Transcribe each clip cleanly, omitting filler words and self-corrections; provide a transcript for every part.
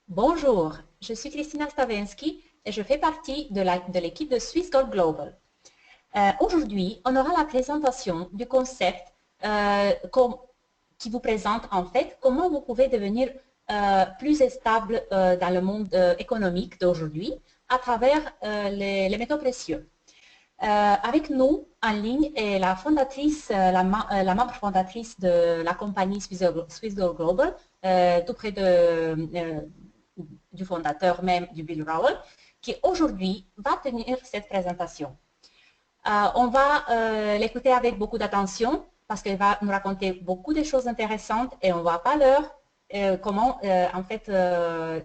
Bonjour, je suis Christina Stavensky et je fais partie de l'équipe de Swiss Gold Global. Aujourd'hui, on aura la présentation du concept qui vous présente en fait comment vous pouvez devenir plus stable dans le monde économique d'aujourd'hui à travers les métaux précieux. Avec nous en ligne est la fondatrice, la membre fondatrice de la compagnie Swiss Gold Global, tout près du fondateur même du Bill Rowell, qui aujourd'hui va tenir cette présentation. On va l'écouter avec beaucoup d'attention parce qu'elle va nous raconter beaucoup de choses intéressantes et on va pas l'heure comment, en fait, que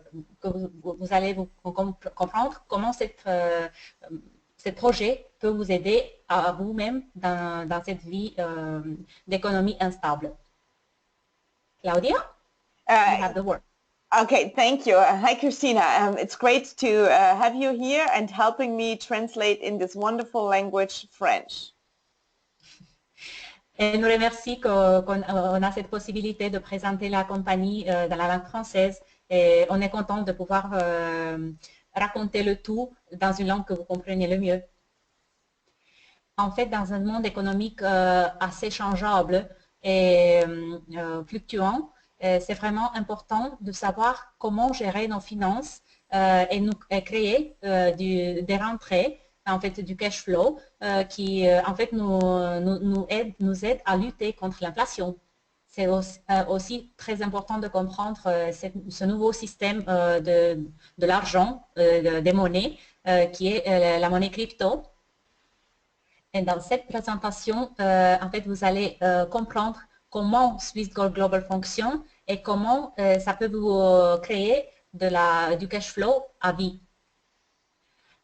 vous allez vous comprendre comment ce projet peut vous aider à vous-même dans cette vie d'économie instable. Claudia, you Uh, have the word. okay, thank you. Hi, Christina. It's great to have you here and helping me translate in this wonderful language, French. Elle nous remercie qu'on a cette possibilité de présenter la compagnie dans la langue française et on est content de pouvoir raconter le tout dans une langue que vous comprenez le mieux. En fait, dans un monde économique assez changeable et fluctuant, c'est vraiment important de savoir comment gérer nos finances et créer des rentrées, en fait, du cash flow qui, en fait, nous aide à lutter contre l'inflation. C'est aussi très important de comprendre ce nouveau système de l'argent, des monnaies, qui est la monnaie crypto. Et dans cette présentation, en fait, vous allez comprendre comment Swiss Gold Global fonctionne et comment ça peut vous créer du cash flow à vie.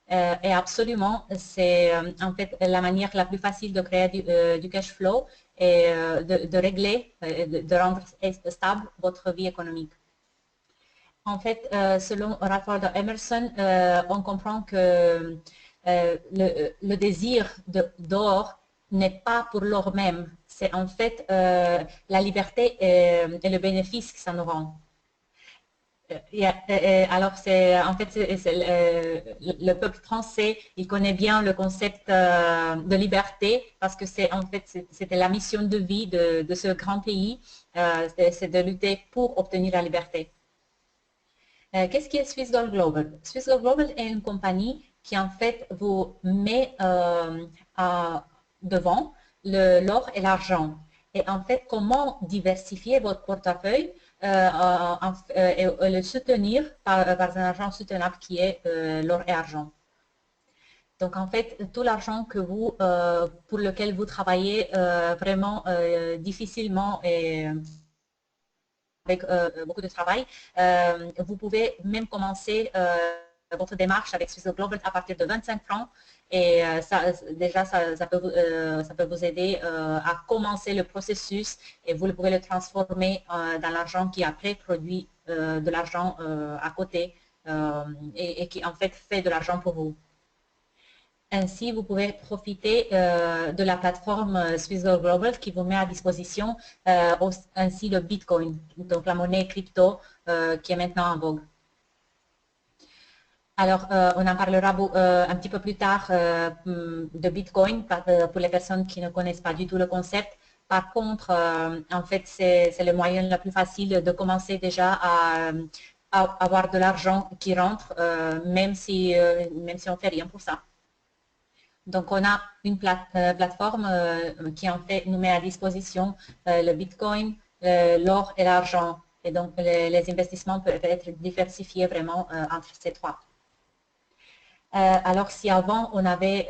Et absolument, c'est en fait la manière la plus facile de créer du cash flow et de régler, de rendre stable votre vie économique. En fait, selon un rapport de Emerson, on comprend que le désir d'or n'est pas pour l'or même, c'est en fait la liberté et le bénéfice que ça nous rend. Alors, en fait, le peuple français, il connaît bien le concept de liberté parce que c'est en fait, c'était la mission de vie de ce grand pays, c'est de lutter pour obtenir la liberté. Qu'est-ce qui est Swiss Gold Global? Swiss Gold Global est une compagnie qui en fait vous met devant l'or et l'argent. Et en fait, comment diversifier votre portefeuille et le soutenir par un argent soutenable qui est l'or et l'argent. Donc en fait, tout l'argent pour lequel vous travaillez vraiment difficilement et avec beaucoup de travail, vous pouvez même commencer votre démarche avec Swiss Global à partir de 25 francs et déjà ça peut vous aider à commencer le processus et vous pouvez le transformer dans l'argent qui après produit de l'argent à côté et qui en fait de l'argent pour vous. Ainsi, vous pouvez profiter de la plateforme Swiss Gold Global qui vous met à disposition ainsi le Bitcoin, donc la monnaie crypto qui est maintenant en vogue. Alors, on en parlera un petit peu plus tard de Bitcoin pour les personnes qui ne connaissent pas du tout le concept. Par contre, en fait, c'est le moyen le plus facile de commencer déjà à avoir de l'argent qui rentre, même si on ne fait rien pour ça. Donc, on a une plateforme qui en fait nous met à disposition le Bitcoin, l'or et l'argent. Et donc, les investissements peuvent être diversifiés vraiment entre ces trois. Alors, si avant, on avait,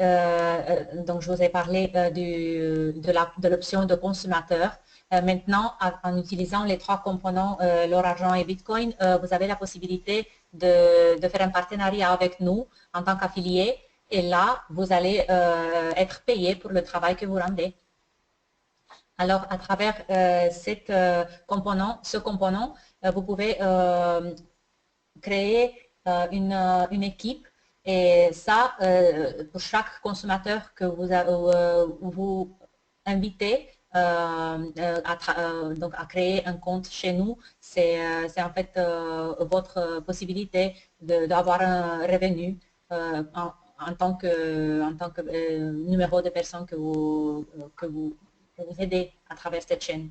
donc je vous ai parlé de l'option de consommateur, maintenant, en utilisant les trois composants, l'or, argent et Bitcoin, vous avez la possibilité de faire un partenariat avec nous en tant qu'affilié. Et là, vous allez être payé pour le travail que vous rendez. Alors, à travers ce component, vous pouvez créer une équipe et ça, pour chaque consommateur que vous invitez, donc à créer un compte chez nous, c'est en fait votre possibilité d'avoir un revenu en tant que numéro de personnes que vous aidez à travers cette chaîne.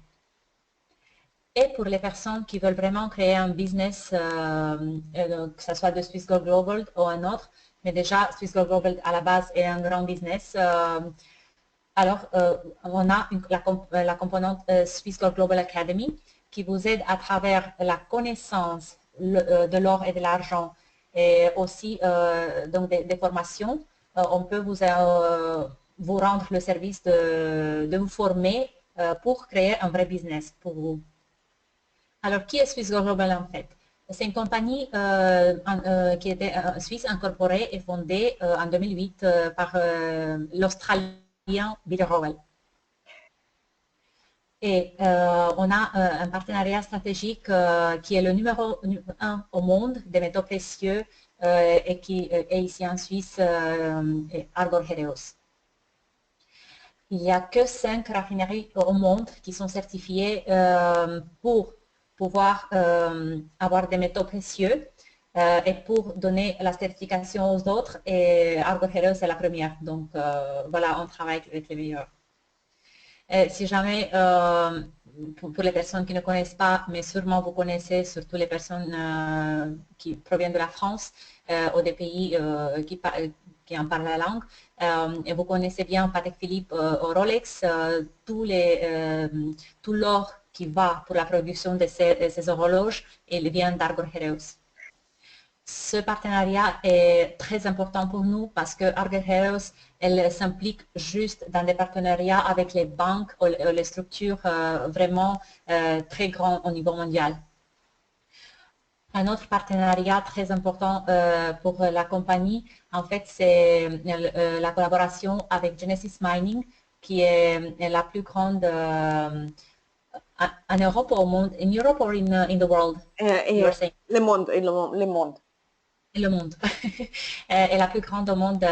Et pour les personnes qui veulent vraiment créer un business, que ce soit de Swiss Gold Global ou un autre, mais déjà Swiss Gold Global à la base est un grand business, alors on a la composante Swiss Gold Global Academy qui vous aide à travers la connaissance de l'or et de l'argent et aussi donc des formations. On peut vous rendre le service de vous former pour créer un vrai business pour vous. Alors, qui est Swiss Global en fait? C'est une compagnie qui était suisse incorporée et fondée en 2008 par l'Australien Bill Rowell. Et on a un partenariat stratégique qui est le numéro 1 au monde des métaux précieux et qui est ici en Suisse, Argor Heraeus. Il n'y a que 5 raffineries au monde qui sont certifiées pour pouvoir avoir des métaux précieux et pour donner la certification aux autres. Et Argor Heraeus est la première. Donc voilà, on travaille avec les meilleurs. Si jamais, pour les personnes qui ne connaissent pas, mais sûrement vous connaissez surtout les personnes qui proviennent de la France ou des pays qui en parlent la langue, et vous connaissez bien Patek Philippe au Rolex, tout l'or qui va pour la production de ces horloges, il vient d'Argor Heraeus. Ce partenariat est très important pour nous parce que Argor Heraeus, elle s'implique juste dans des partenariats avec les banques ou les structures vraiment très grandes au niveau mondial. Un autre partenariat très important pour la compagnie, en fait, c'est la collaboration avec Genesis Mining, qui est la plus grande en Europe ou au monde, in Europe or in the world? Le monde. Le monde. est la plus grande au monde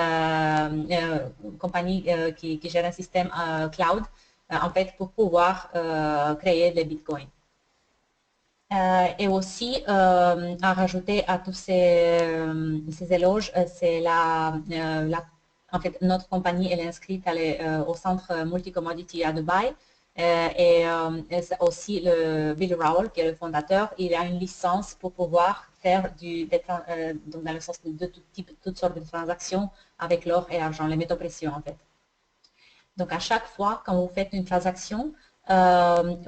compagnie qui gère un système cloud, en fait, pour pouvoir créer les bitcoins. Et aussi, à rajouter à tous ces éloges, c'est en fait, notre compagnie elle est inscrite au centre Multi-Commodity à Dubaï. Et aussi le Bill Rowell, qui est le fondateur, il a une licence pour pouvoir faire donc dans le sens de toutes sortes de transactions avec l'or et l'argent, les métaux précieux en fait. Donc à chaque fois, quand vous faites une transaction, donc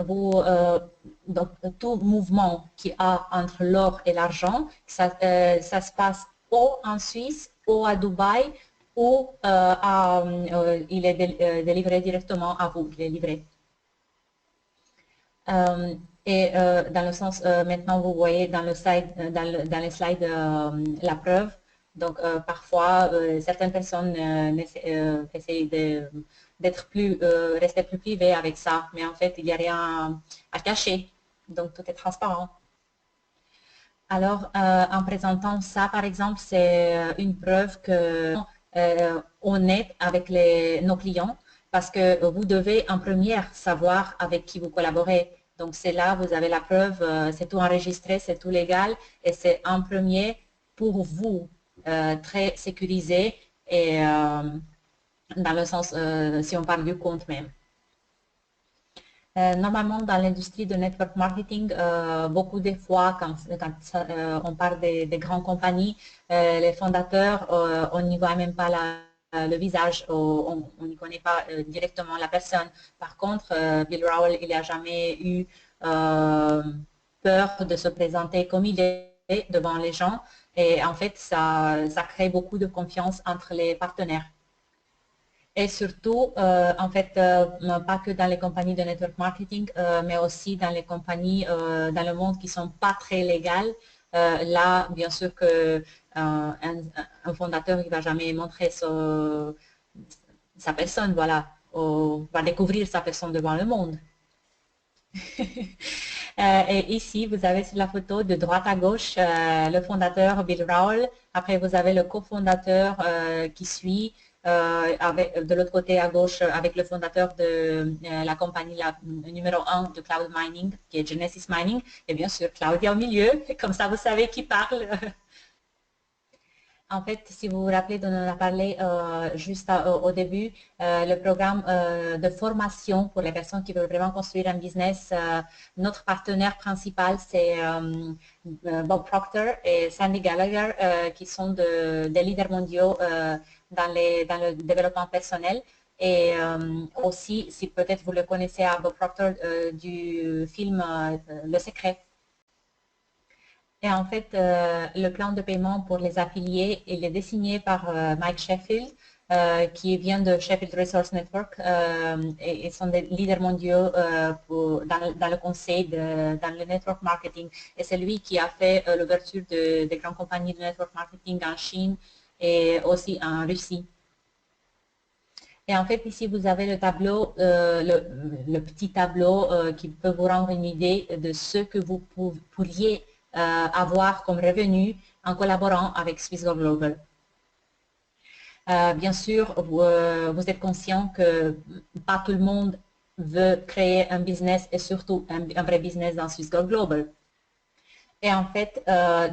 tout mouvement qu'il y a entre l'or et l'argent, ça se passe ou en Suisse ou à Dubaï, ou il est délivré directement à vous, il est livré. Et dans le sens, maintenant vous voyez dans les slides la preuve. Donc parfois, certaines personnes essayent rester plus privées avec ça, mais en fait, il n'y a rien à cacher. Donc tout est transparent. Alors, en présentant ça, par exemple, c'est une preuve qu'on est avec nos clients, parce que vous devez en première savoir avec qui vous collaborez. Donc c'est là, vous avez la preuve, c'est tout enregistré, c'est tout légal et c'est en premier pour vous, très sécurisé et dans le sens, si on parle du compte même. Normalement, dans l'industrie de network marketing, beaucoup de fois, quand on parle des grandes compagnies, les fondateurs, on n'y voit même pas le visage, on n'y connaît pas directement la personne. Par contre, Bill Rowell, il n'a jamais eu peur de se présenter comme il est devant les gens. Et en fait, ça crée beaucoup de confiance entre les partenaires. Et surtout, en fait, pas que dans les compagnies de network marketing, mais aussi dans les compagnies dans le monde qui ne sont pas très légales. Là, bien sûr que un fondateur ne va jamais montrer sa personne, voilà, va découvrir sa personne devant le monde. Et ici, vous avez sur la photo de droite à gauche le fondateur Bill Rowell. Après, vous avez le cofondateur qui suit de l'autre côté à gauche avec le fondateur de la compagnie numéro 1 de cloud mining, qui est Genesis Mining, et bien sûr Claudia au milieu, comme ça vous savez qui parle. En fait, si vous vous rappelez, on en a parlé juste au début, le programme de formation pour les personnes qui veulent vraiment construire un business. Notre partenaire principal, c'est Bob Proctor et Sandy Gallagher, qui sont des leaders mondiaux dans le développement personnel. Et aussi, si peut-être vous le connaissez à Bob Proctor du film Le Secret. Et en fait, le plan de paiement pour les affiliés, il est dessiné par Mike Sheffield, qui vient de Sheffield Resource Network et sont des leaders mondiaux dans le conseil, dans le network marketing. Et c'est lui qui a fait l'ouverture des grandes compagnies de network marketing en Chine et aussi en Russie. Et en fait, ici, vous avez le tableau, le petit tableau qui peut vous rendre une idée de ce que vous pourriez avoir comme revenu en collaborant avec Swisscom Global. Bien sûr, vous êtes conscient que pas tout le monde veut créer un business et surtout un vrai business dans Swisscom Global. Et en fait,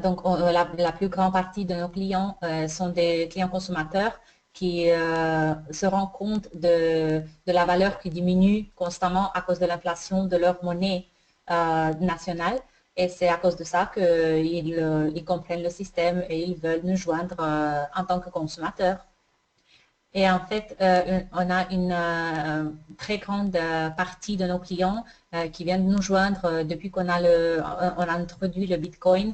donc la plus grande partie de nos clients sont des clients consommateurs qui se rendent compte de la valeur qui diminue constamment à cause de l'inflation de leur monnaie nationale. Et c'est à cause de ça qu'ils comprennent le système et ils veulent nous joindre en tant que consommateurs. Et en fait, on a une très grande partie de nos clients qui viennent nous joindre depuis qu'on a introduit le Bitcoin,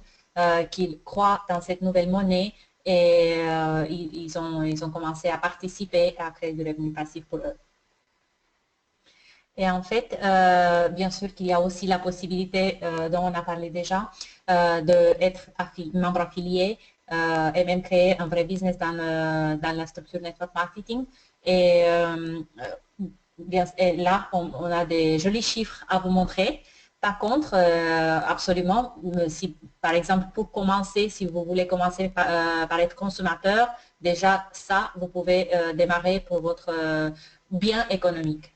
qu'ils croient dans cette nouvelle monnaie et ils ont commencé à participer à créer du revenu passif pour eux. Et en fait, bien sûr qu'il y a aussi la possibilité, dont on a parlé déjà, d'être membre affilié et même créer un vrai business dans la structure network marketing. Et, et là, on a des jolis chiffres à vous montrer. Par contre, absolument, si, par exemple, pour commencer, si vous voulez commencer par être consommateur, déjà ça, vous pouvez démarrer pour votre bien économique.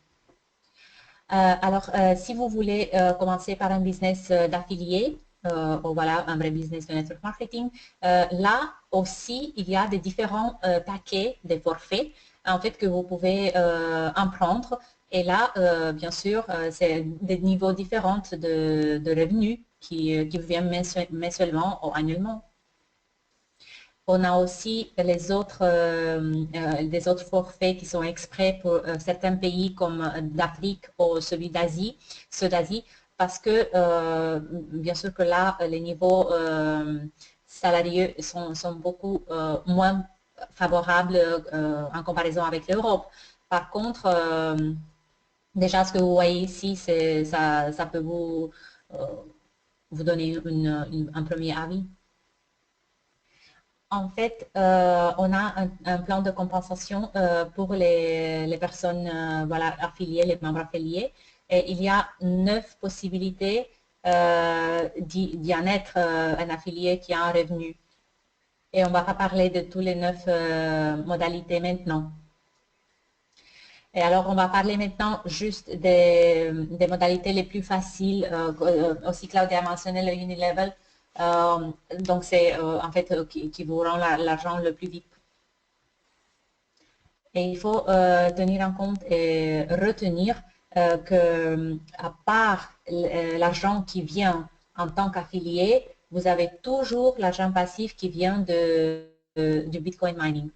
Alors, si vous voulez commencer par un business d'affilié, ou voilà, un vrai business de network marketing, là aussi, il y a des différents paquets, des forfaits, en fait, que vous pouvez en prendre. Et là, bien sûr, c'est des niveaux différents de revenus qui vous viennent mensuellement ou annuellement. On a aussi des autres forfaits qui sont exprès pour certains pays comme d'Afrique ou celui d'Asie, ceux d'Asie, parce que bien sûr que là, les niveaux salariés sont beaucoup moins favorables en comparaison avec l'Europe. Par contre, déjà ce que vous voyez ici, ça peut vous donner un premier avis. En fait, on a un plan de compensation pour les personnes voilà, affiliées, les membres affiliés. Et il y a 9 possibilités d'y en être un affilié qui a un revenu. Et on ne va pas parler de tous les 9 modalités maintenant. Et alors, on va parler maintenant juste des modalités les plus faciles. Aussi, Claudia a mentionné le Unilevel. Donc, c'est en fait qui vous rend l'argent le plus vite. Et il faut tenir en compte et retenir que à part l'argent qui vient en tant qu'affilié, vous avez toujours l'argent passif qui vient du Bitcoin mining.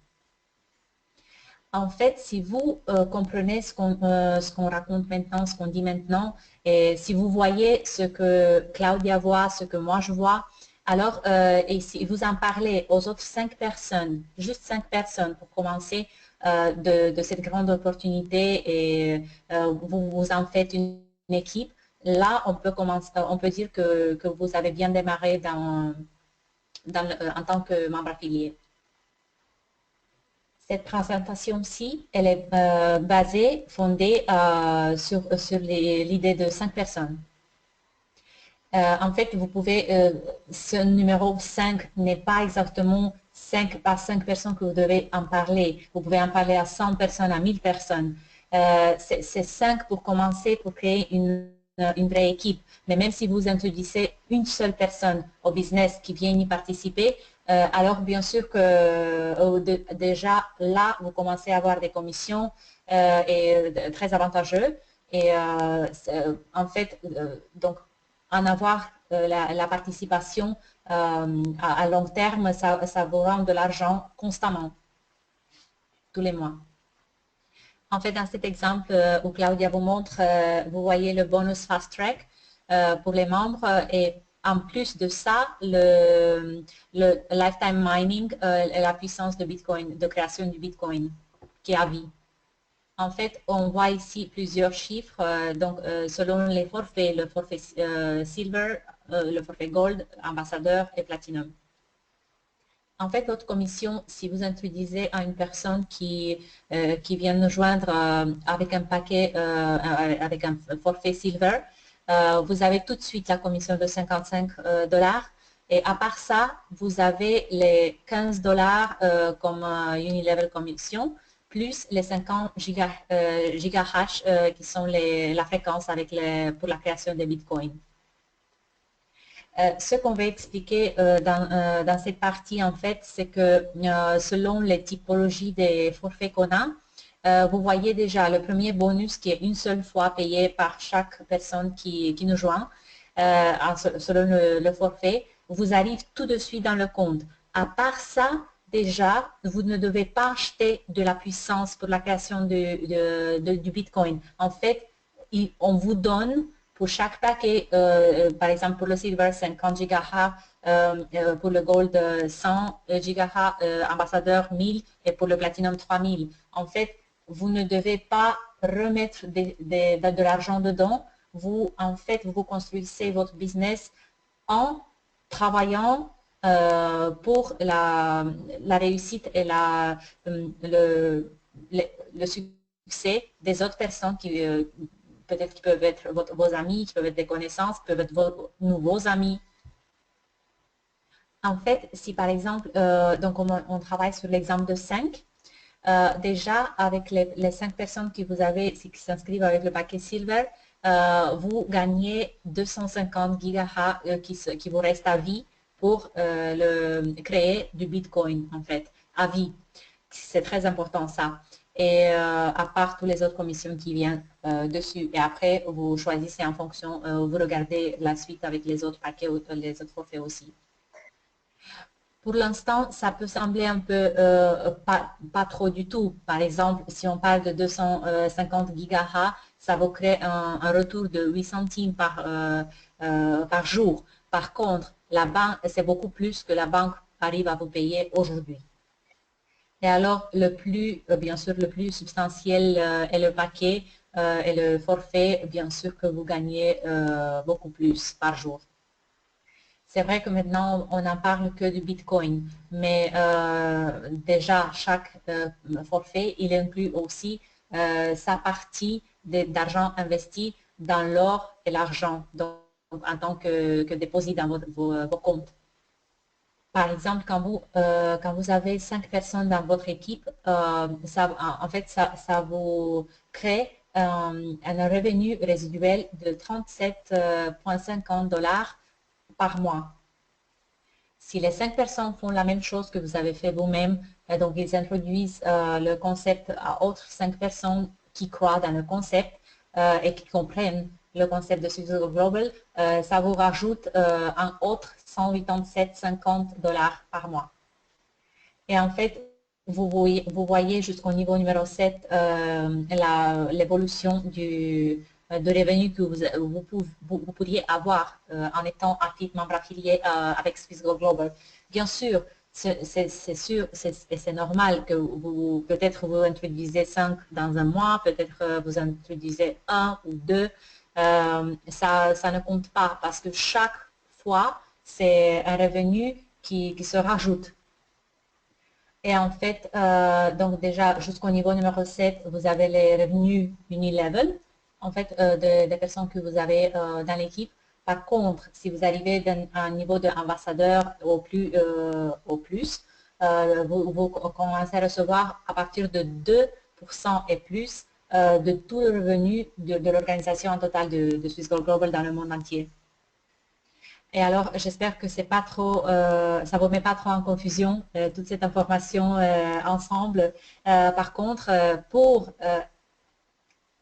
En fait, si vous comprenez ce qu'on raconte maintenant, ce qu'on dit maintenant, et si vous voyez ce que Claudia voit, ce que moi je vois, alors, et si vous en parlez aux autres 5 personnes, juste 5 personnes pour commencer de cette grande opportunité et vous en faites une équipe, là, on peut dire que vous avez bien démarré en tant que membre affilié. Cette présentation-ci, elle est fondée sur l'idée de 5 personnes. En fait, vous pouvez, ce numéro 5 n'est pas exactement par 5 personnes que vous devez en parler. Vous pouvez en parler à 100 personnes, à 1000 personnes. C'est 5 pour commencer, pour créer une vraie équipe. Mais même si vous introduisez une seule personne au business qui vient y participer, alors bien sûr que déjà là, vous commencez à avoir des commissions très avantageux. Et en fait, donc en avoir la participation à long terme, ça vous rend de l'argent constamment, tous les mois. En fait, dans cet exemple où Claudia vous montre, vous voyez le bonus Fast Track pour les membres et en plus de ça, le lifetime mining et la puissance de Bitcoin, de création du Bitcoin qui est à vie. En fait, on voit ici plusieurs chiffres, donc selon les forfaits, le forfait Silver, le forfait Gold, Ambassadeur et Platinum. En fait, votre commission, si vous introduisez à une personne qui vient nous joindre avec un paquet, avec un forfait Silver, vous avez tout de suite la commission de 55 $. Et à part ça, vous avez les 15 $ comme unilevel commission, plus les 50 gigahash qui sont la fréquence pour la création des bitcoins. Ce qu'on va expliquer dans cette partie, en fait, c'est que selon les typologies des forfaits qu'on a, vous voyez déjà le premier bonus qui est une seule fois payé par chaque personne qui nous joint, selon le forfait, vous arrive tout de suite dans le compte. À part ça, déjà, vous ne devez pas acheter de la puissance pour la création du Bitcoin. En fait, on vous donne pour chaque paquet, par exemple pour le Silver 50 GHz, pour le Gold 100 GHz, Ambassadeur 1000 et pour le Platinum 3000. En fait, vous ne devez pas remettre de l'argent dedans. Vous, en fait, vous construisez votre business en travaillant pour la réussite et le succès des autres personnes qui peut-être qui peuvent être vos amis, qui peuvent être des connaissances, peuvent être vos nouveaux amis. En fait, si par exemple, donc on travaille sur l'exemple de 5, déjà avec les 5 personnes que vous avez, qui s'inscrivent avec le paquet Silver, vous gagnez 250 GHz qui vous restent à vie pour créer du Bitcoin, en fait, à vie. C'est très important ça. Et à part toutes les autres commissions qui viennent dessus. Et après, vous choisissez en fonction, vous regardez la suite avec les autres paquets, les autres forfaits aussi. Pour l'instant, ça peut sembler un peu pas trop du tout. Par exemple, si on parle de 250 GHz, ça vous crée un retour de 8 centimes par jour. Par contre, la banque, c'est beaucoup plus que la banque arrive à vous payer aujourd'hui. Et alors, bien sûr, le plus substantiel est le paquet et le forfait, bien sûr que vous gagnez beaucoup plus par jour. C'est vrai que maintenant, on n'en parle que du Bitcoin, mais déjà, chaque forfait, il inclut aussi sa partie d'argent investi dans l'or et l'argent, en tant que dépôt dans vos comptes. Par exemple, quand vous avez 5 personnes dans votre équipe, en fait, ça vous crée un revenu résiduel de 37,50 $ par mois. Si les 5 personnes font la même chose que vous avez fait vous-même, donc ils introduisent le concept à autres 5 personnes qui croient dans le concept et qui comprennent le concept de Success Global, ça vous rajoute un autre 187,50 $ par mois. Et en fait, vous voyez jusqu'au niveau numéro 7 l'évolution de revenus que vous pourriez avoir en étant actif membre affilié avec Swissgo Global. Bien sûr, c'est sûr et c'est normal que peut-être vous introduisez 5 dans un mois, peut-être vous introduisez 1 ou 2. Ça ne compte pas parce que chaque fois, c'est un revenu qui se rajoute. Et en fait, donc déjà jusqu'au niveau numéro 7, vous avez les revenus unilevel, en fait, des personnes que vous avez dans l'équipe. Par contre, si vous arrivez à un niveau d'ambassadeur au plus, vous commencez à recevoir à partir de 2% et plus de tout le revenu de l'organisation en total de Swiss Gold Global dans le monde entier. Et alors, j'espère que c'est pas trop, ça vous met pas trop en confusion toute cette information ensemble. Par contre, pour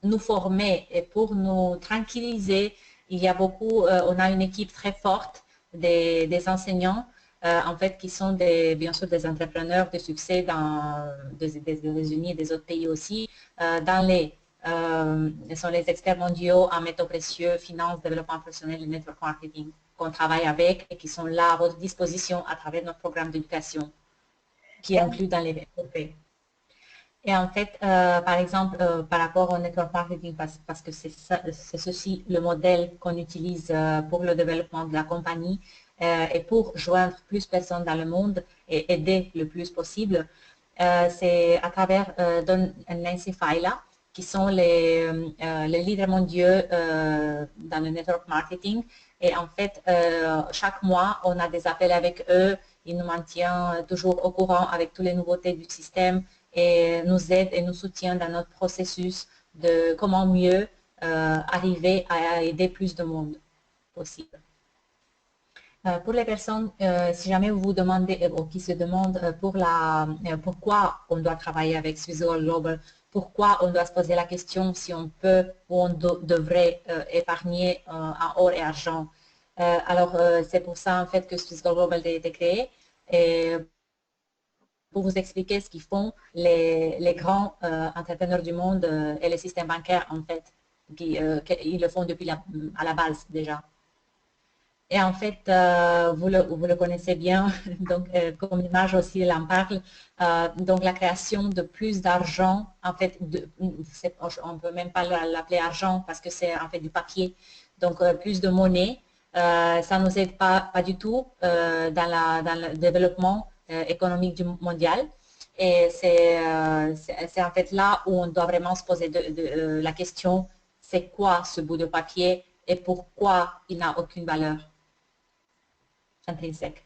nous former et pour nous tranquilliser, il y a beaucoup, on a une équipe très forte des enseignants, en fait, qui sont bien sûr des entrepreneurs de succès des États-Unis et des autres pays aussi, ils sont les experts mondiaux en métaux précieux, finance, développement professionnel et network marketing qu'on travaille avec et qui sont là à votre disposition à travers notre programme d'éducation qui est inclus dans les VFP. Et en fait, par exemple, par rapport au network marketing, parce que c'est ceci le modèle qu'on utilise pour le développement de la compagnie et pour joindre plus de personnes dans le monde et aider le plus possible, c'est à travers Don et Nancy Faila, qui sont les leaders mondiaux dans le network marketing. Et en fait, chaque mois, on a des appels avec eux. Ils nous maintiennent toujours au courant avec toutes les nouveautés du système et nous aident et nous soutiennent dans notre processus de comment mieux arriver à aider plus de monde possible. Pour les personnes, si jamais vous vous demandez ou qui se demandent pourquoi on doit travailler avec Swiss Gold Global, pourquoi on doit se poser la question si on peut ou on devrait épargner en or et argent. Alors, c'est pour ça en fait que Swiss Gold Global a été créé. Et pour vous expliquer ce qu'ils font les grands entrepreneurs du monde et les systèmes bancaires en fait, ils le font depuis à la base déjà. Et en fait, vous le connaissez bien, donc comme l'image aussi, elle en parle. Donc la création de plus d'argent, en fait, on ne peut même pas l'appeler argent parce que c'est en fait du papier. Donc plus de monnaie, ça ne nous aide pas du tout dans le développement économique mondial. Et c'est en fait là où on doit vraiment se poser la question, c'est quoi ce bout de papier et pourquoi il n'a aucune valeur intrinsèque.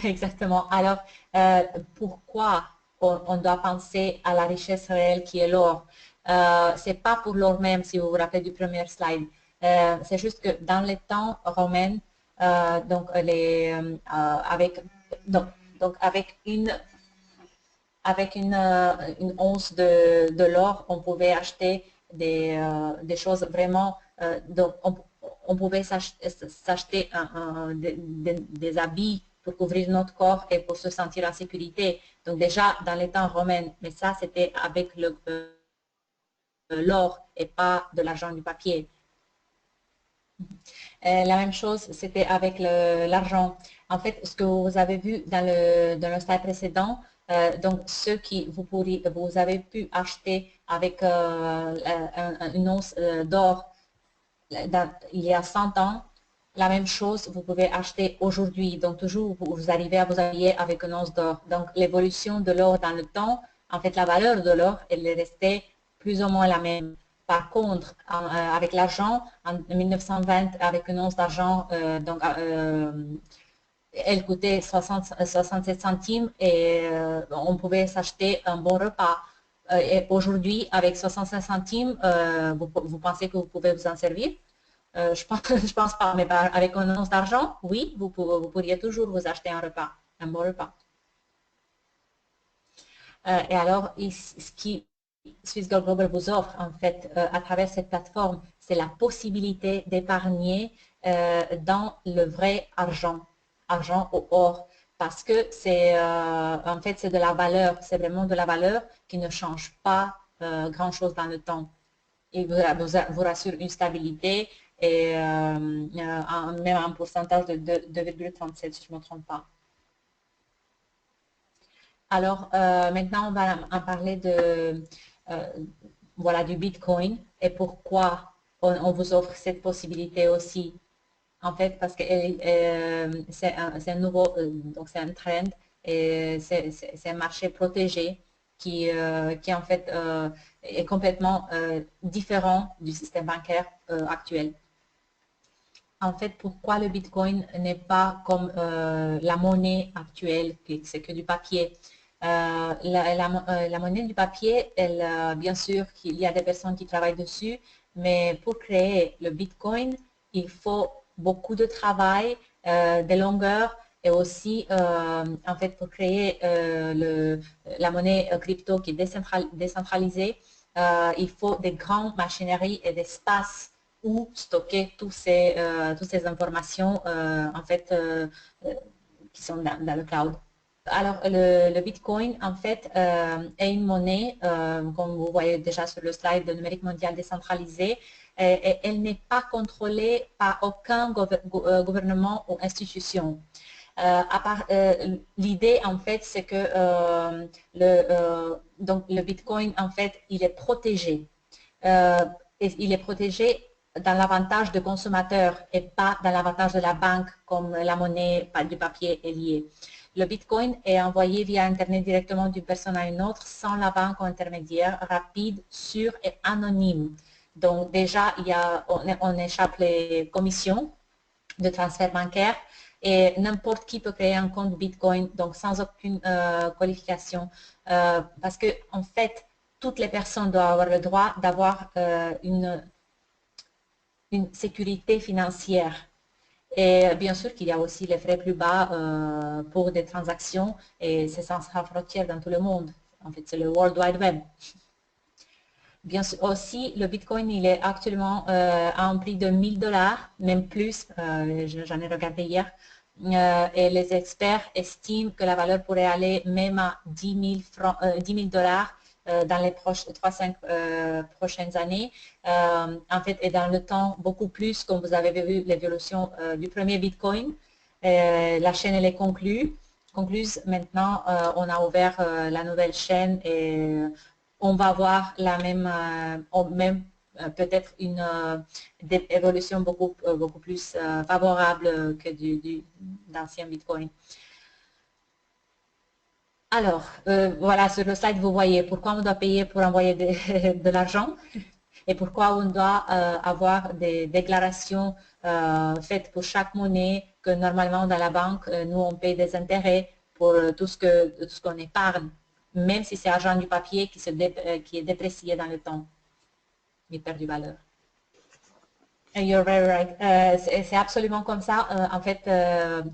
Exactement. Alors, pourquoi on doit penser à la richesse réelle qui est l'or? C'est pas pour l'or même, si vous vous rappelez du premier slide. C'est juste que dans les temps romains, donc avec une once de l'or, on pouvait acheter des choses vraiment, donc on pouvait s'acheter des habits pour couvrir notre corps et pour se sentir en sécurité. Donc déjà dans les temps romains, mais ça c'était avec l'or et pas de l'argent du papier. La même chose, c'était avec l'argent. En fait, ce que vous avez vu dans le slide précédent, donc ceux qui vous avez pu acheter avec une once d'or il y a 100 ans, la même chose, vous pouvez acheter aujourd'hui. Donc, toujours, vous arrivez à vous habiller avec une once d'or. Donc, l'évolution de l'or dans le temps, en fait, la valeur de l'or, elle est restée plus ou moins la même. Par contre, avec l'argent, en 1920, avec une once d'argent, elle coûtait 67 centimes et on pouvait s'acheter un bon repas. Et aujourd'hui, avec 65 centimes, vous pensez que vous pouvez vous en servir? Je pense pas, mais avec une once d'argent, oui, vous pourriez toujours vous acheter un repas, un bon repas. Et alors, ce qui Swiss Gold Global vous offre, en fait, à travers cette plateforme, c'est la possibilité d'épargner dans le vrai argent, argent ou or, parce que c'est, en fait, c'est de la valeur, c'est vraiment de la valeur qui ne change pas grand-chose dans le temps. Il vous rassure une stabilité et même un pourcentage de 2,37 si je ne me trompe pas. Alors maintenant, on va en parler voilà, du Bitcoin et pourquoi on vous offre cette possibilité aussi. En fait, parce que c'est un nouveau, donc c'est un trend et c'est un marché protégé qui en fait est complètement différent du système bancaire actuel. en fait, pourquoi le Bitcoin n'est pas comme la monnaie actuelle, c'est que du papier. La monnaie du papier, bien sûr qu'il y a des personnes qui travaillent dessus, mais pour créer le Bitcoin, il faut beaucoup de travail, de longueur, et aussi, en fait, pour créer la monnaie crypto qui est décentralisée, il faut des grandes machineries et des espaces où stocker toutes ces informations en fait qui sont dans le cloud. Alors, le Bitcoin, en fait, est une monnaie, comme vous voyez déjà sur le slide, de numérique mondial décentralisé, et elle n'est pas contrôlée par aucun gouvernement ou institution. L'idée, en fait, c'est que donc le Bitcoin, en fait, il est protégé. Et il est protégé dans l'avantage du consommateur et pas dans l'avantage de la banque comme la monnaie du papier est liée. Le Bitcoin est envoyé via Internet directement d'une personne à une autre sans la banque ou intermédiaire, rapide, sûr et anonyme. Donc déjà, on échappe les commissions de transfert bancaire et n'importe qui peut créer un compte Bitcoin, donc sans aucune qualification, parce que en fait, toutes les personnes doivent avoir le droit d'avoir une sécurité financière. Et bien sûr qu'il y a aussi les frais plus bas pour des transactions et c'est sans frontières dans tout le monde. En fait, c'est le World Wide Web. Bien sûr, aussi, le Bitcoin, il est actuellement à un prix de 1000 $, même plus, j'en ai regardé hier, et les experts estiment que la valeur pourrait aller même à 10 000 dollars dans les 3-5 prochaines années. En fait, et dans le temps, beaucoup plus, comme vous avez vu l'évolution du premier Bitcoin. La chaîne, elle est concluse. Maintenant, on a ouvert la nouvelle chaîne et on va voir la même peut-être une évolution beaucoup plus favorable que d'ancien Bitcoin. Alors, voilà, sur le slide, vous voyez pourquoi on doit payer pour envoyer de l'argent et pourquoi on doit avoir des déclarations faites pour chaque monnaie que normalement dans la banque, nous, on paye des intérêts pour tout ce qu'on épargne, même si c'est argent du papier qui est déprécié dans le temps, il perd du valeur. You're very right. C'est absolument comme ça. En fait,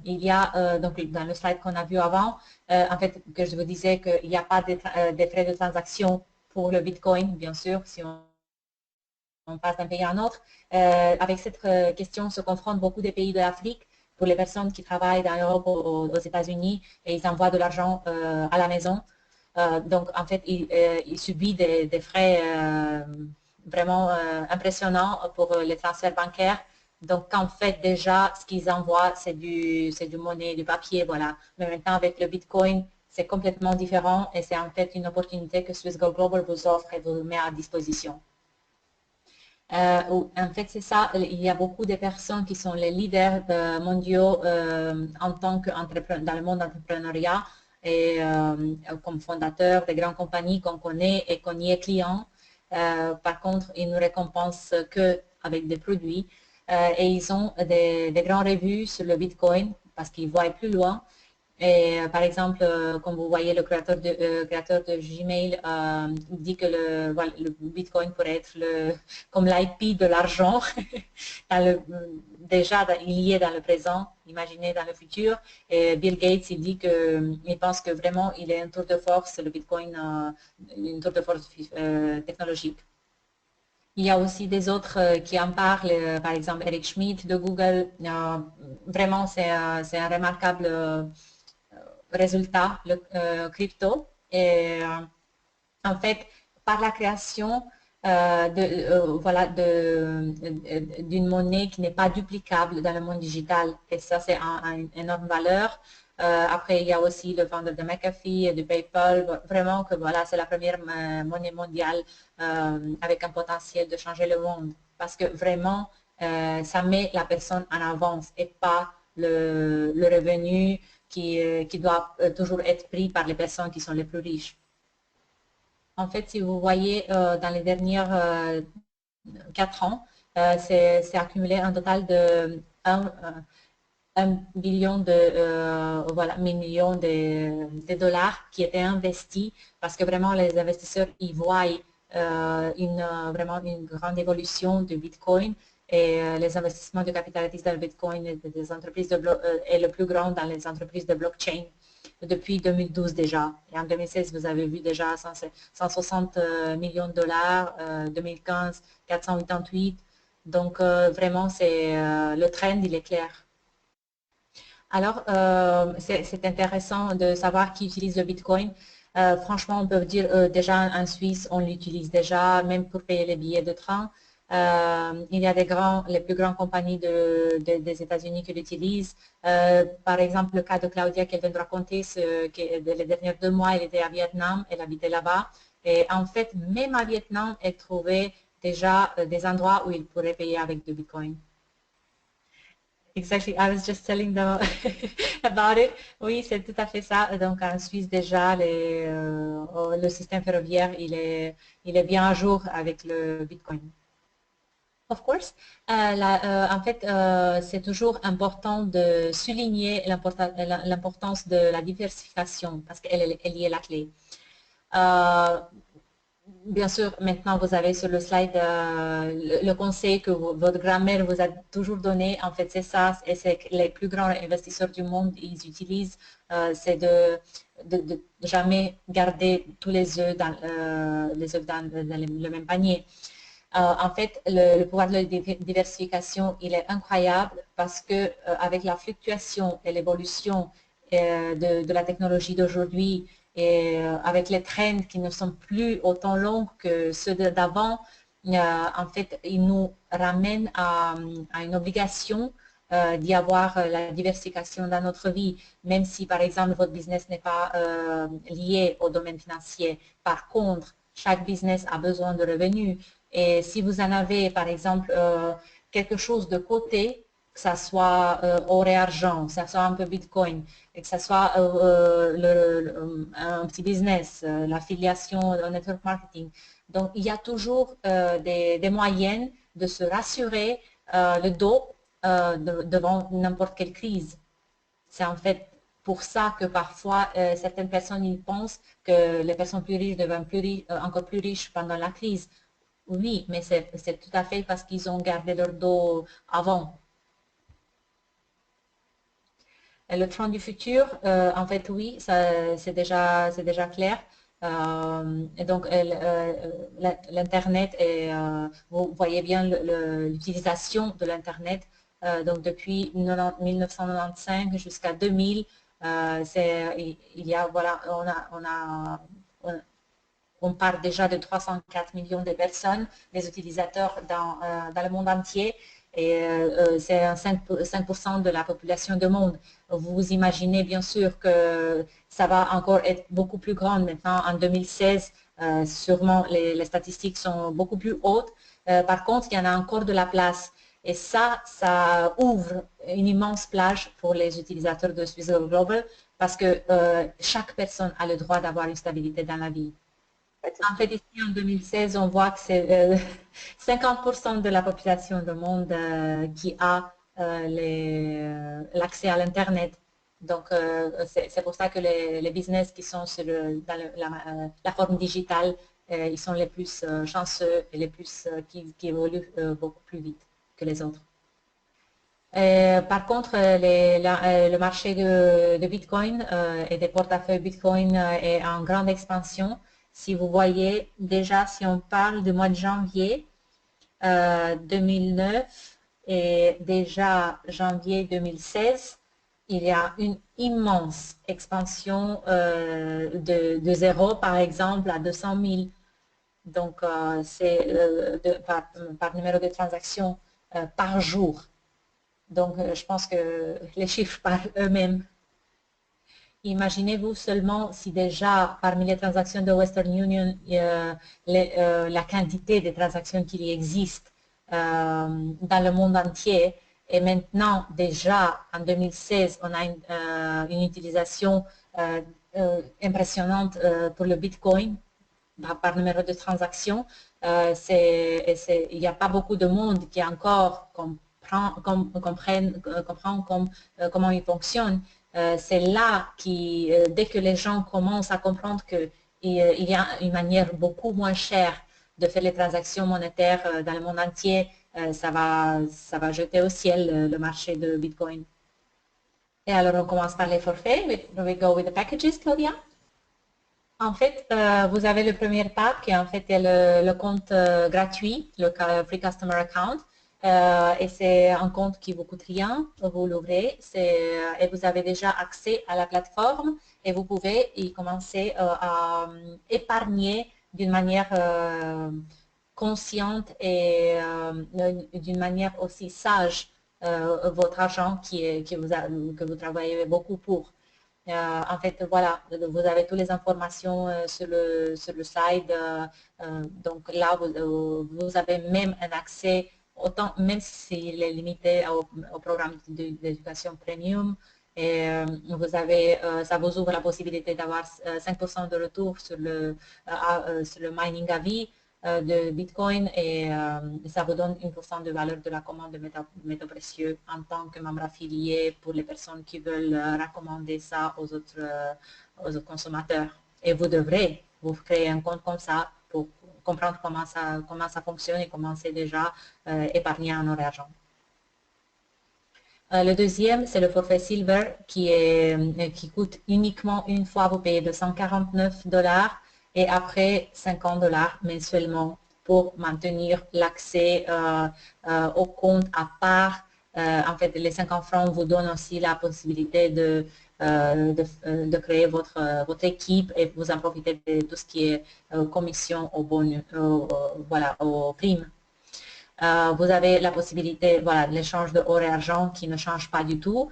il y a, donc dans le slide qu'on a vu avant, en fait, que je vous disais qu'il n'y a pas de frais de transaction pour le Bitcoin, bien sûr, si on passe d'un pays à un autre. Avec cette question se confrontent beaucoup des pays de l'Afrique pour les personnes qui travaillent dans l'Europe ou aux États-Unis et ils envoient de l'argent à la maison. Donc, en fait, il subit des frais vraiment impressionnants pour les transferts bancaires. Donc, en fait, déjà, ce qu'ils envoient, c'est du monnaie, du papier, voilà. Mais maintenant, avec le Bitcoin, c'est complètement différent et c'est en fait une opportunité que Swissquote Global vous offre et vous met à disposition. En fait, c'est ça, il y a beaucoup de personnes qui sont les leaders mondiaux en tant qu'entrepreneurs dans le monde d'entrepreneuriat et comme fondateurs des grandes compagnies qu'on connaît et qu'on y est client. Par contre, ils ne récompensent qu'avec des produits et ils ont des grandes revues sur le Bitcoin parce qu'ils voient plus loin. Et par exemple, comme vous voyez, le créateur de Gmail dit que voilà, le Bitcoin pourrait être comme l'IP de l'argent, déjà il y est dans le présent, imaginez dans le futur. Et Bill Gates, il dit qu'il pense que vraiment il est un tour de force, le Bitcoin, une tour de force technologique. Il y a aussi des autres qui en parlent, par exemple Eric Schmidt de Google. Vraiment, c'est un remarquable résultat, le crypto. Et en fait, par la création voilà, d'une monnaie qui n'est pas duplicable dans le monde digital. Et ça, c'est une énorme valeur. Après, il y a aussi le founder de McAfee et de PayPal. Vraiment que voilà, c'est la première monnaie mondiale avec un potentiel de changer le monde. Parce que vraiment, ça met la personne en avance et pas le revenu qui doit toujours être pris par les personnes qui sont les plus riches. En fait, si vous voyez, dans les dernières 4 ans, c'est accumulé un total de 1 billion millions de dollars qui étaient investis parce que vraiment les investisseurs y voient vraiment une grande évolution du Bitcoin et les investissements de capital risque dans le Bitcoin des entreprises est le plus grand dans les entreprises de blockchain depuis 2012 déjà. Et en 2016, vous avez vu déjà 160 millions de dollars, 2015, 488. Donc, vraiment, le trend, il est clair. Alors, c'est intéressant de savoir qui utilise le Bitcoin. Franchement, on peut dire déjà en Suisse, on l'utilise déjà, même pour payer les billets de train. Il y a les plus grandes compagnies des États-Unis qui l'utilisent. Par exemple, le cas de Claudia qu'elle vient de raconter, les derniers 2 mois, elle était à Vietnam, elle habitait là-bas. Et en fait, même à Vietnam, elle trouvait déjà des endroits où il pourrait payer avec du Bitcoin. Exactly, I was just telling them about it. Oui, c'est tout à fait ça. Donc en Suisse déjà, le système ferroviaire, il est bien à jour avec le Bitcoin. Of course. En fait, c'est toujours important de souligner l'importance de la diversification parce qu'elle y est la clé. Bien sûr, maintenant, vous avez sur le slide le conseil que votre grand-mère vous a toujours donné. En fait, c'est ça, et c'est que les plus grands investisseurs du monde, ils utilisent, c'est de jamais garder tous les œufs dans le même panier. En fait, le pouvoir de la diversification, il est incroyable parce que avec la fluctuation et l'évolution de la technologie d'aujourd'hui, et avec les trends qui ne sont plus autant longs que ceux d'avant, en fait, ils nous ramènent à une obligation d'y avoir la diversification dans notre vie, même si, par exemple, votre business n'est pas lié au domaine financier. Par contre, chaque business a besoin de revenus. Et si vous en avez, par exemple, quelque chose de côté, que ce soit or et argent, que ce soit un peu Bitcoin, et que ce soit un petit business, l'affiliation, le network marketing. Donc, il y a toujours des moyens de se rassurer le dos devant n'importe quelle crise. C'est en fait pour ça que parfois certaines personnes ils pensent que les personnes plus riches deviennent encore plus riches pendant la crise. Oui, mais c'est tout à fait parce qu'ils ont gardé leur dos avant. Le trend du futur, en fait, oui, c'est déjà clair. Et donc, l'Internet, vous voyez bien l'utilisation de l'Internet. Donc, depuis 1995 jusqu'à 2000, voilà, on parle déjà de 304 millions de personnes, des utilisateurs dans le monde entier, et c'est 5% de la population du monde. Vous imaginez bien sûr que ça va encore être beaucoup plus grand maintenant en 2016. Sûrement, les statistiques sont beaucoup plus hautes. Par contre, il y en a encore de la place. Et ça ouvre une immense plage pour les utilisateurs de Swiss Global parce que chaque personne a le droit d'avoir une stabilité dans la vie. En fait, ici, en 2016, on voit que c'est 50% de la population du monde qui a l'accès à l'Internet. Donc, c'est pour ça que les business qui sont dans la forme digitale, ils sont les plus chanceux et les plus qui évoluent beaucoup plus vite que les autres. Par contre, le marché de Bitcoin et des portefeuilles Bitcoin est en grande expansion. Si vous voyez, déjà, si on parle du mois de janvier 2009 et déjà janvier 2016, il y a une immense expansion de 0, par exemple, à 200 000. Donc, c'est par numéro de transaction par jour. Donc, je pense que les chiffres parlent eux-mêmes. Imaginez-vous seulement si déjà parmi les transactions de Western Union, la quantité de transactions qui existent dans le monde entier. Et maintenant, déjà en 2016, on a une utilisation impressionnante pour le Bitcoin par numéro de transactions. Il n'y a pas beaucoup de monde qui est encore comme comprend comment il fonctionne, c'est là dès que les gens commencent à comprendre qu'il y a une manière beaucoup moins chère de faire les transactions monétaires dans le monde entier, ça va jeter au ciel le marché de Bitcoin. Et alors, on commence par les forfaits. We go with the packages, Claudia. En fait, vous avez le premier pack qui en fait est le compte gratuit, le Free Customer Account. Et c'est un compte qui vous coûte rien, vous l'ouvrez et vous avez déjà accès à la plateforme et vous pouvez y commencer à épargner d'une manière consciente et d'une manière aussi sage votre argent que vous travaillez beaucoup pour. En fait, voilà, vous avez toutes les informations sur le slide. Donc là, vous avez même un accès, autant, même s'il est limité au programme d'éducation premium. Et ça vous ouvre la possibilité d'avoir 5% de retour sur le mining à vie de Bitcoin et ça vous donne 1% de valeur de la commande de métaux précieux en tant que membre affilié pour les personnes qui veulent recommander ça aux autres consommateurs. Et vous devrez vous créer un compte comme ça pour comprendre comment ça fonctionne et commencer déjà épargner en argent. Le deuxième, c'est le forfait Silver qui coûte uniquement une fois, vous payez 249$ et après 50$ mensuellement pour maintenir l'accès au compte à part. En fait, les 50 francs vous donnent aussi la possibilité de créer votre équipe et vous en profitez de tout ce qui est commission aux bonus, aux primes. Vous avez la possibilité, voilà, l'échange de or et argent qui ne change pas du tout.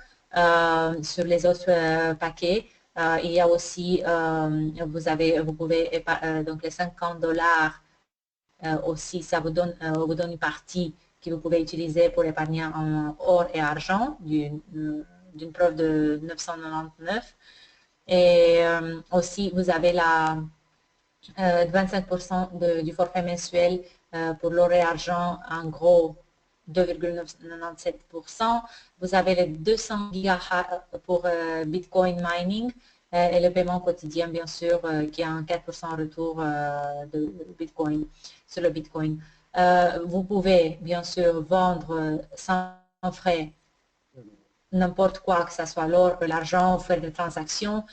Sur les autres paquets, il y a aussi, vous pouvez, donc les 50$ aussi, ça vous donne une partie que vous pouvez utiliser pour épargner en or et argent d'une preuve de 999. Et aussi, vous avez 25% du forfait mensuel pour l'or et argent, en gros 2,97%. Vous avez les 200 gigas pour Bitcoin mining et le paiement quotidien, bien sûr, qui a un 4% retour de Bitcoin sur le Bitcoin. Vous pouvez, bien sûr, vendre sans frais n'importe quoi, que ce soit l'or, l'argent, faire des transactions.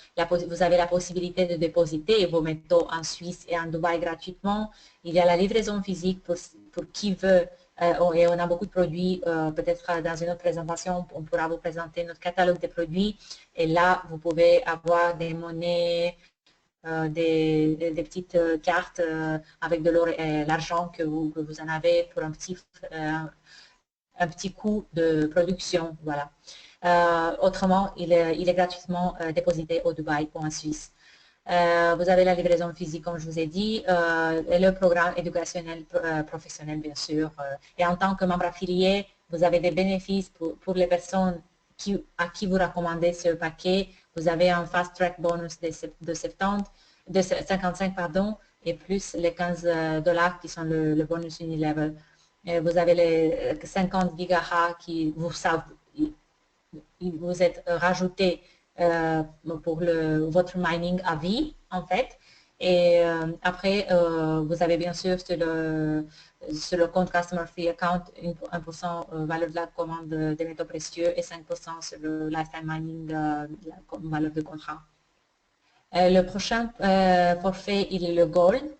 Vous avez la possibilité de dépositer vos métaux en Suisse et en Dubaï gratuitement. Il y a la livraison physique pour qui veut. Et on a beaucoup de produits. Peut-être dans une autre présentation, on pourra vous présenter notre catalogue de produits. Et là, vous pouvez avoir des monnaies, des petites cartes avec de l'or et l'argent que vous en avez pour un petit coût de production. Voilà. Autrement, il est gratuitement déposité au Dubaï ou en Suisse. Vous avez la livraison physique, comme je vous ai dit, et le programme éducationnel professionnel, bien sûr. Et en tant que membre affilié, vous avez des bénéfices pour les personnes à qui vous recommandez ce paquet. Vous avez un fast track bonus de 55, pardon, et plus les 15$ qui sont le bonus unilevel. Vous avez les 50 gigas qui vous êtes rajouté pour votre mining à vie, en fait. Et après, vous avez bien sûr sur le compte Customer Free Account 1% valeur de la commande des métaux précieux et 5% sur le Lifetime Mining, la valeur de contrat. Le prochain forfait, il est le Gold,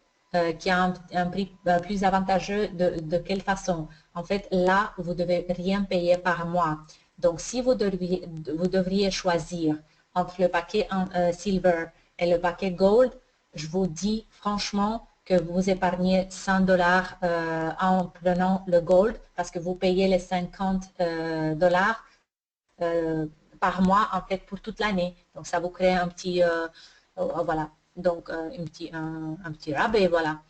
qui a un prix plus avantageux. De quelle façon? En fait, là, vous ne devez rien payer par mois. Donc, si vous devriez choisir entre le paquet Silver et le paquet Gold, je vous dis franchement que vous épargnez 100$ en prenant le Gold parce que vous payez les 50$ par mois en fait pour toute l'année. Donc, ça vous crée un petit, voilà, donc un petit rabais, voilà.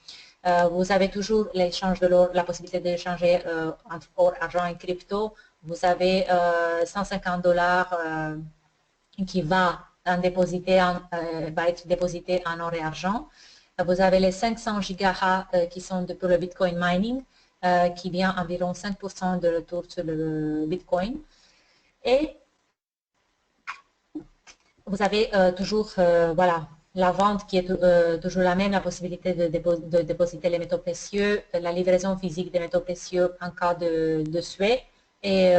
Vous avez toujours l'échange de l'or, la possibilité d'échanger entre or, argent et crypto. Vous avez 150$ qui va être déposité en or et argent. Vous avez les 500 gigas qui sont pour le Bitcoin mining qui vient environ 5% de retour sur le Bitcoin. Et vous avez toujours voilà, la vente qui est toujours la même, la possibilité de déposer les métaux précieux, la livraison physique des métaux précieux en cas de souhait et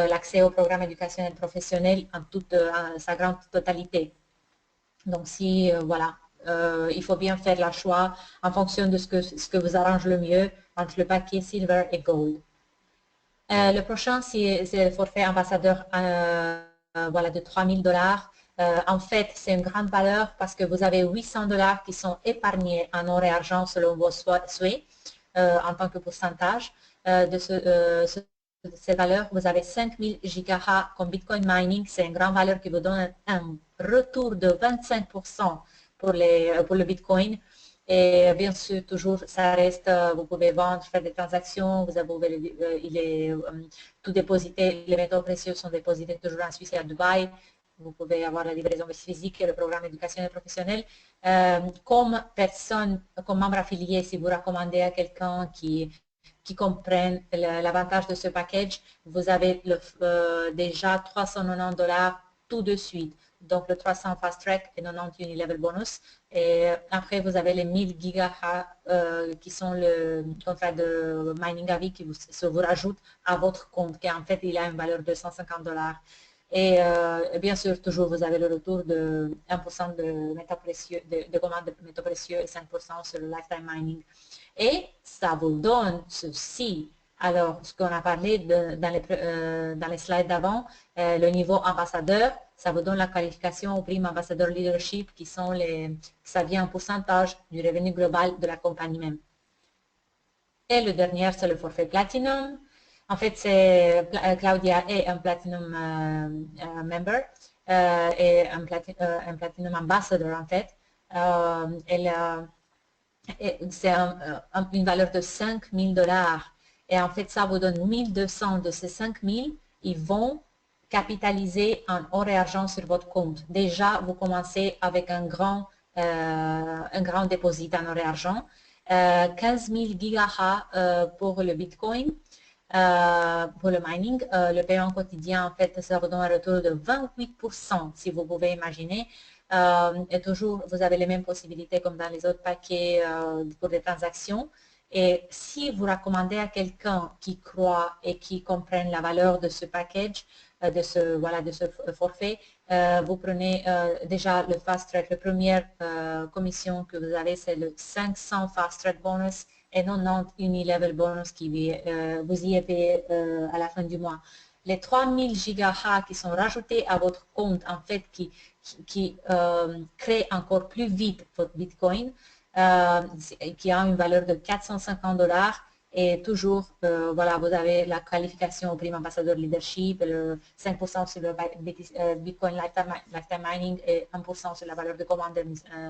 l'accès au programme éducationnel professionnel en toute sa grande totalité. Donc si, voilà, il faut bien faire le choix en fonction de ce que vous arrange le mieux entre le paquet Silver et Gold. Le prochain, c'est le forfait ambassadeur voilà, de 3000 $. En fait, c'est une grande valeur parce que vous avez 800 $ qui sont épargnés en or et argent selon vos souhaits en tant que pourcentage. De ces valeurs, vous avez 5000 GH comme Bitcoin mining. C'est une grande valeur qui vous donne un retour de 25% pour le Bitcoin. Et bien sûr, toujours, ça reste, vous pouvez vendre, faire des transactions, vous avez, tout déposité, les métaux précieux sont déposités toujours en Suisse et à Dubaï. Vous pouvez avoir la livraison physique et le programme éducationnel professionnel. Comme personne, comme membre affilié, si vous recommandez à quelqu'un qui comprenne l'avantage de ce package, vous avez déjà 390 $ tout de suite. Donc le 300 Fast Track et 90 Unilevel Bonus. Et après, vous avez les 1000 GH qui sont le contrat de mining à vie qui vous rajoute à votre compte, qui en fait, il a une valeur de 150 $. Et bien sûr, toujours, vous avez le retour de 1% de métaux précieux, de commandes de métaux précieux et 5% sur le lifetime mining. Et ça vous donne ceci. Alors, ce qu'on a parlé dans les slides d'avant, le niveau ambassadeur, ça vous donne la qualification au prime ambassadeur leadership ça vient en pourcentage du revenu global de la compagnie même. Et le dernier, c'est le forfait platinum. En fait, Claudia est un platinum member et un platinum ambassador en fait. C'est une valeur de 5000 $. Et en fait, ça vous donne 1200 de ces 5000. Ils vont capitaliser en or et argent sur votre compte. Déjà, vous commencez avec un grand dépôt en or et argent. 15 000 GH pour le Bitcoin. Pour le mining, le paiement quotidien, en fait, ça vous donne un retour de 28%, si vous pouvez imaginer. Et toujours, vous avez les mêmes possibilités comme dans les autres paquets pour des transactions. Et si vous recommandez à quelqu'un qui croit et qui comprenne la valeur de ce package, de ce forfait, vous prenez déjà le Fast Track. La première commission que vous avez, c'est le 500 Fast Track Bonus et 90 Unilevel Bonus qui vous y est payé à la fin du mois. Les 3000 GH qui sont rajoutés à votre compte, en fait, qui créent encore plus vite votre Bitcoin, qui a une valeur de 450 $. Et toujours, voilà, vous avez la qualification au prime ambassadeur leadership, le 5% sur le Bitcoin lifetime mining et 1% sur la valeur de commande de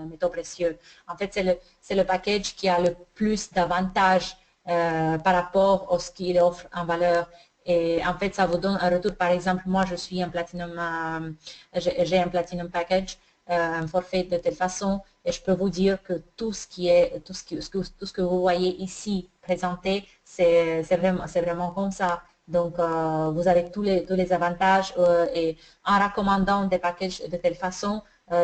métaux précieux. En fait, c'est le package qui a le plus d'avantages par rapport à ce qu'il offre en valeur. Et en fait, ça vous donne un retour. Par exemple, moi, je suis un platinum, j'ai un platinum package, un forfait de telle façon, et je peux vous dire que tout ce que vous voyez ici présenté, c'est vraiment comme ça. Donc, vous avez tous les avantages et en recommandant des packages de telle façon,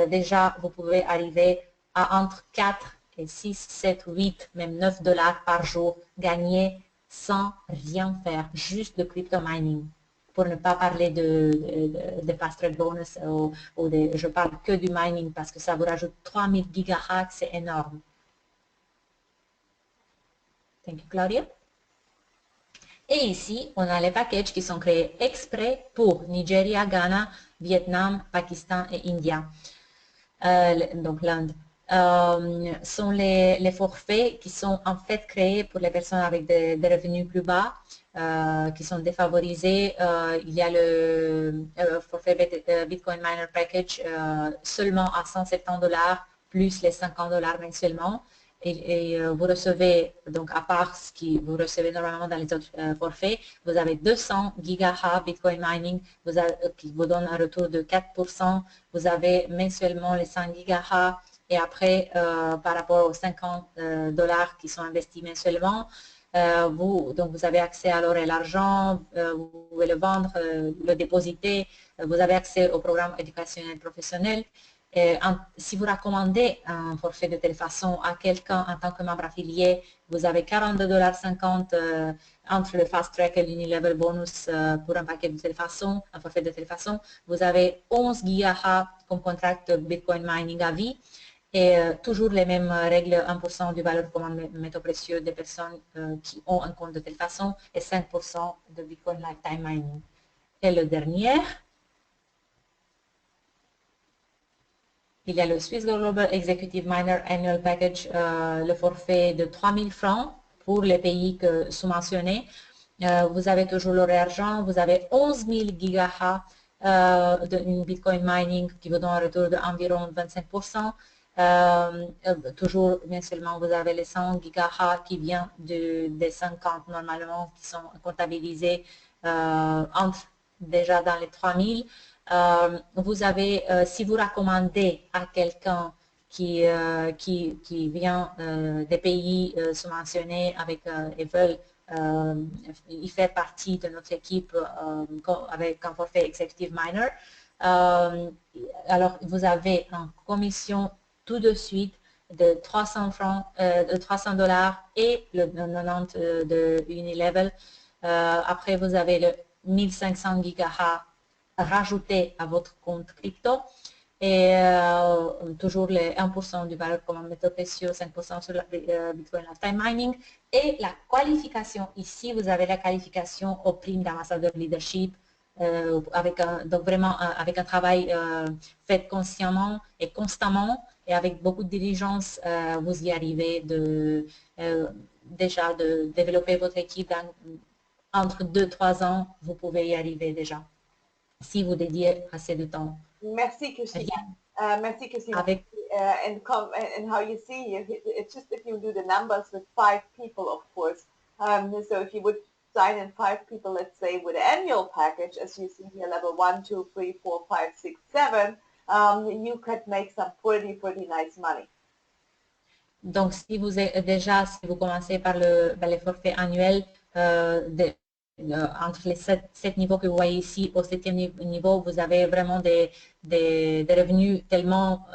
déjà, vous pouvez arriver à entre 4 et 6, 7, 8, même 9 $ par jour gagnés sans rien faire, juste de crypto mining. Pour ne pas parler de Fast Track Bonus je parle que du mining parce que ça vous rajoute 3000 GH, c'est énorme. Thank you, Claudia. Et ici, on a les packages qui sont créés exprès pour Nigeria, Ghana, Vietnam, Pakistan et India. Donc l'Inde. Sont les forfaits qui sont en fait créés pour les personnes avec des revenus plus bas, qui sont défavorisés. Il y a le forfait Bitcoin Miner Package seulement à 170 $ plus les 50 $ mensuellement. Et vous recevez, donc à part ce que vous recevez normalement dans les autres forfaits, vous avez 200 GH Bitcoin Mining qui vous donne un retour de 4%. Vous avez mensuellement les 100 GH et après, par rapport aux 50 $ qui sont investis mensuellement, Donc vous avez accès alors à l'argent, vous pouvez le vendre, le dépositer, vous avez accès au programme éducationnel professionnel. Si vous recommandez un forfait de telle façon à quelqu'un en tant que membre affilié, vous avez 42,50 $ entre le Fast Track et l'Unilevel Bonus pour un paquet de telle façon, un forfait de telle façon. Vous avez 11 GHz comme contrat de Bitcoin mining à vie et toujours les mêmes règles, 1% du valeur commande métaux précieux des personnes qui ont un compte de telle façon et 5% de Bitcoin Lifetime Mining. Et le dernier, il y a le Swiss Global Executive Miner Annual Package, le forfait de 3 000 francs pour les pays que sous-mentionnés. Vous avez toujours l'or et argent, vous avez 11 000 GHz de Bitcoin mining qui vous donne un retour d'environ 25%. Toujours, bien seulement, vous avez les 100 GHz qui viennent des 50 normalement qui sont comptabilisés déjà dans les 3000. Vous avez, si vous recommandez à quelqu'un qui vient des pays sous-mentionnés et veulent y faire partie de notre équipe avec un forfait Executive Miner, alors vous avez une commission tout de suite de 300 francs, de 300 $ et le 90 de Unilevel. Après, vous avez le 1500 GHz rajouté à votre compte crypto et toujours les 1% du valeur comme métaux précieux, 5% sur la Bitcoin Lifetime Mining et la qualification. Ici, vous avez la qualification aux primes d'ambassadeur leadership donc vraiment avec un travail fait consciemment et constamment et avec beaucoup de diligence, vous y arrivez déjà de développer votre équipe entre 2-3 ans, vous pouvez y arriver déjà si vous dédiez assez de temps. Merci, Christina. Merci, Christina. Avec, and how you see, it's just if you do the numbers with 5 people, of course. So if you would sign in 5 people, let's say, with an annual package, as you see here, level 1, 2, 3, 4, 5, 6, 7, you could make some pretty nice money. Donc, si vous commencez par les forfaits annuels, entre les 7 niveaux que vous voyez ici, au 7e niveau, vous avez vraiment des revenus tellement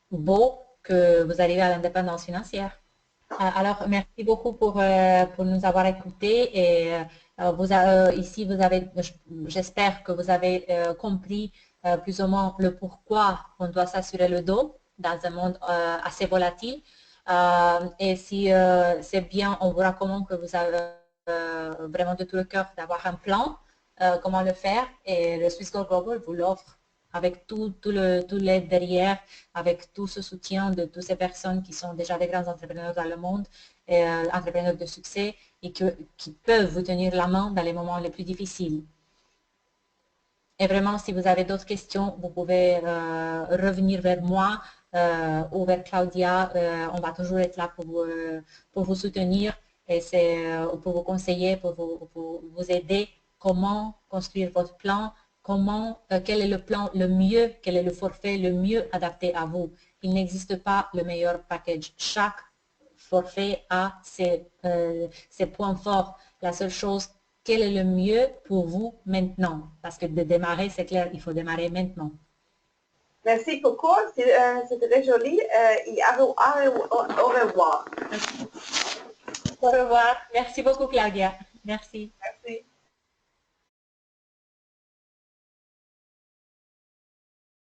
beaux que vous arrivez à l'indépendance financière. Alors, merci beaucoup pour nous avoir écoutés et ici, j'espère que vous avez compris plus ou moins le pourquoi on doit s'assurer le dos dans un monde assez volatile. Et si c'est bien, on vous recommande que vous avez vraiment de tout le cœur d'avoir un plan, comment le faire, et le Swiss Gold Global vous l'offre avec tout l'aide derrière, avec tout ce soutien de toutes ces personnes qui sont déjà des grands entrepreneurs dans le monde, entrepreneurs de succès, et qui peuvent vous tenir la main dans les moments les plus difficiles. Et vraiment, si vous avez d'autres questions, vous pouvez revenir vers moi ou vers Claudia. On va toujours être là pour vous soutenir et pour vous conseiller, pour vous aider comment construire votre plan, quel est le plan le mieux, quel est le forfait le mieux adapté à vous. Il n'existe pas le meilleur package. Chaque forfait a ses points forts. La seule chose, quel est le mieux pour vous maintenant? Parce que de démarrer, c'est clair, il faut démarrer maintenant. Merci beaucoup, c'est très joli. Et au revoir. Au revoir. Merci beaucoup, Claudia. Merci.